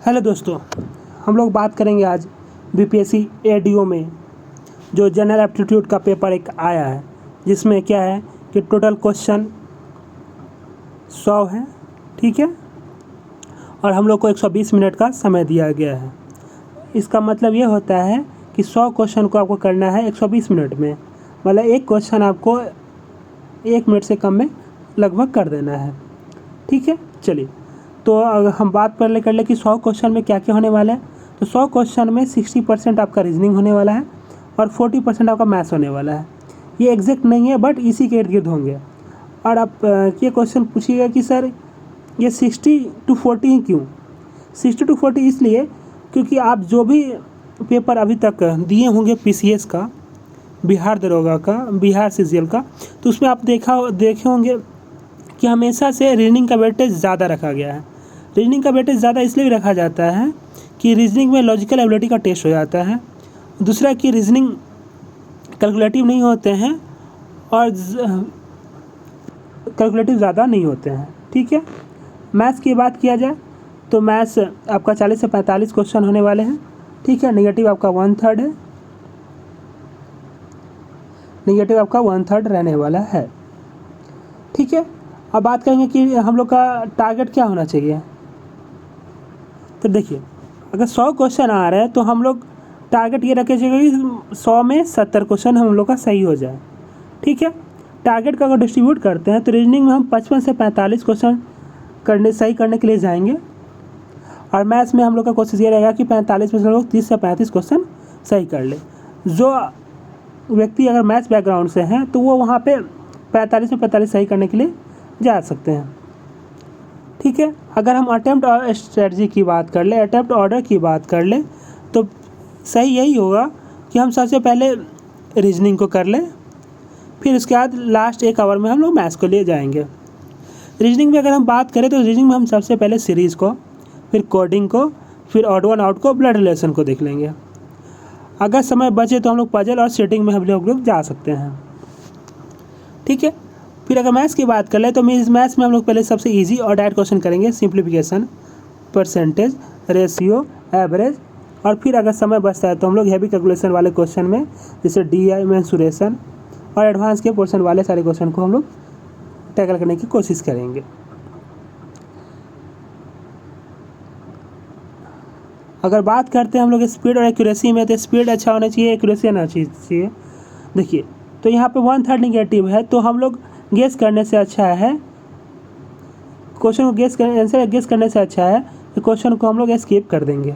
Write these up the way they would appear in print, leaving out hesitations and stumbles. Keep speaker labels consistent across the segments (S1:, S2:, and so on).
S1: Hello दोस्तों, हम लोग बात करेंगे आज बीपीएससी एडीओ में जो जनरल एप्टीट्यूड का पेपर एक आया है, जिसमें क्या है कि टोटल क्वेश्चन 100 है। ठीक है, और हम लोग को 120 मिनट का समय दिया गया है। इसका मतलब ये होता है कि 100 क्वेश्चन को आपको करना है 120 मिनट में, मतलब एक क्वेश्चन आपको 1 मिनट से कम में लगभग कर देना है। ठीक है, चलिए तो अगर हम बात पहले कर ले कि 100 क्वेश्चन में क्या क्या होने वाला है, तो 100 क्वेश्चन में 60% आपका रीजनिंग होने वाला है और 40% आपका मैथ्स होने वाला है। ये एग्जैक्ट नहीं है, बट इसी के इर्द गिर्द होंगे। और आप ये क्वेश्चन पूछिएगा कि सर ये 60-40 ही क्यों? 60-40 इसलिए क्योंकि आप जो भी पेपर अभी तक दिए होंगे पीसीएस का, बिहार दरोगा का, बिहार सीजीएल का, तो उसमें आप देखे होंगे कि हमेशा से रीजनिंग का वेटेज ज़्यादा रखा गया है। रीजनिंग का वेटेज ज़्यादा इसलिए भी रखा जाता है कि रीजनिंग में लॉजिकल एबिलिटी का टेस्ट हो जाता है। दूसरा कि रीजनिंग कैलकुलेटिव नहीं होते हैं और कैलकुलेटिव ज़्यादा नहीं होते हैं। ठीक है, मैथ्स की बात किया जाए तो मैथ्स आपका 40 से 45 क्वेश्चन होने वाले हैं। ठीक है, नेगेटिव आपका 1/3 है, नेगेटिव आपका 1/3 रहने वाला है। ठीक है, अब बात करेंगे कि हम लोग का टारगेट क्या होना चाहिए। तो देखिए, अगर 100 क्वेश्चन आ रहे हैं तो हम लोग टारगेट ये रखे चाहिए कि 100 में 70 क्वेश्चन हम लोग का सही हो जाए। ठीक है, टारगेट का अगर डिस्ट्रीब्यूट करते हैं तो रीजनिंग में हम 55 से 45 क्वेश्चन सही करने के लिए जाएंगे, और मैथ्स में हम लोग का कोशिश ये रहेगा कि 45 में से हम लोग 30 से 35 क्वेश्चन सही कर ले। जो व्यक्ति अगर मैथ्स बैकग्राउंड से हैं तो वो वहाँ पे 45 में 45 सही करने के लिए जा सकते हैं। ठीक है, अगर हम अटेम्प्ट और स्ट्रेटजी की बात कर ले, अटेम्प्ट ऑर्डर की बात कर ले, तो सही यही होगा कि हम सबसे पहले रीजनिंग को कर लें, फिर उसके बाद लास्ट 1 आवर में हम लोग मैथ्स को ले जाएंगे। रीजनिंग में अगर हम बात करें तो रीजनिंग में हम सबसे पहले सीरीज़ को, फिर कोडिंग को, फिर ऑड वन आउट को, ब्लड रिलेशन को देख लेंगे। अगर समय बचे तो हम लोग पजल और सेटिंग में हम लोग जा सकते हैं। ठीक है, फिर अगर मैथ्स की बात कर ले तो मैथ्स में हम लोग पहले सबसे इजी और डायरेक्ट क्वेश्चन करेंगे, सिंप्लीफिकेशन, परसेंटेज, रेशियो, एवरेज, और फिर अगर समय बचता है तो हम लोग हैवी कैलकुलेशन वाले क्वेश्चन में जैसे डीआई, मेंसुरेशन और एडवांस के पोर्शन वाले सारे क्वेश्चन को हम लोग टैकल करने की कोशिश करेंगे। अगर बात करते हैं हम लोग स्पीड और एक्यूरेसी में, तो स्पीड अच्छा होना चाहिए, एक्यूरेसी आना चाहिए। देखिए, तो यहाँ पे 1/3 निगेटिव है, तो हम लोग गेस करने से अच्छा है क्वेश्चन को आंसर गेस करने से अच्छा है कि क्वेश्चन को हम लोग स्किप कर देंगे।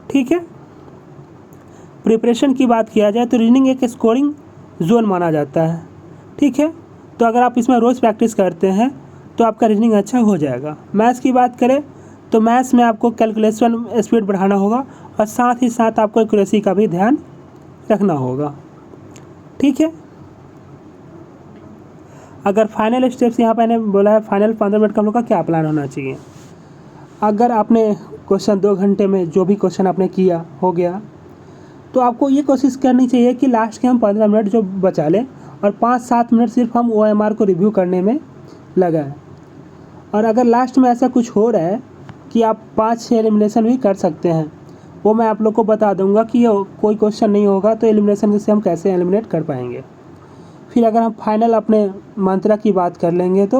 S1: ठीक है, प्रिपरेशन की बात किया जाए तो रीजनिंग एक स्कोरिंग जोन माना जाता है। ठीक है, तो अगर आप इसमें रोज़ प्रैक्टिस करते हैं तो आपका रीजनिंग अच्छा हो जाएगा। मैथ्स की बात करें तो मैथ्स में आपको कैलकुलेशन स्पीड बढ़ाना होगा और साथ ही साथ आपको एक्यूरेसी का भी ध्यान रखना होगा। ठीक है, अगर फाइनल स्टेप्स यहाँ पे मैंने बोला है, फाइनल 15 मिनट का हम लोग का क्या प्लान होना चाहिए। अगर आपने क्वेश्चन 2 घंटे में जो भी क्वेश्चन आपने किया हो गया, तो आपको ये कोशिश करनी चाहिए कि लास्ट के हम 15 मिनट जो बचा लें और 5-7 मिनट सिर्फ हम OMR को रिव्यू करने में लगाएं। और अगर लास्ट में ऐसा कुछ हो रहा है कि आप 5-6 एलिमिनेशन भी कर सकते हैं, वो मैं आप लोग को बता दूंगा कि कोई क्वेश्चन नहीं होगा तो एलिमिनेशन से हम कैसे एलिमिनेट कर पाएंगे। फिर अगर हम फाइनल अपने मंत्रा की बात कर लेंगे तो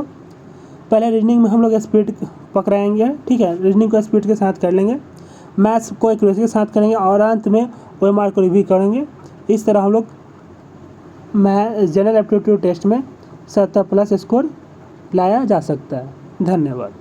S1: पहले रीजनिंग में हम लोग स्पीड पकड़ाएंगे। ठीक है, रीजनिंग को स्पीड के साथ कर लेंगे, मैथ्स को एक्यूरेसी के साथ करेंगे और अंत में OMR को रिव्यू करेंगे। इस तरह हम लोग जनरल एप्टीट्यूड टेस्ट में 70+ स्कोर लाया जा सकता है। धन्यवाद।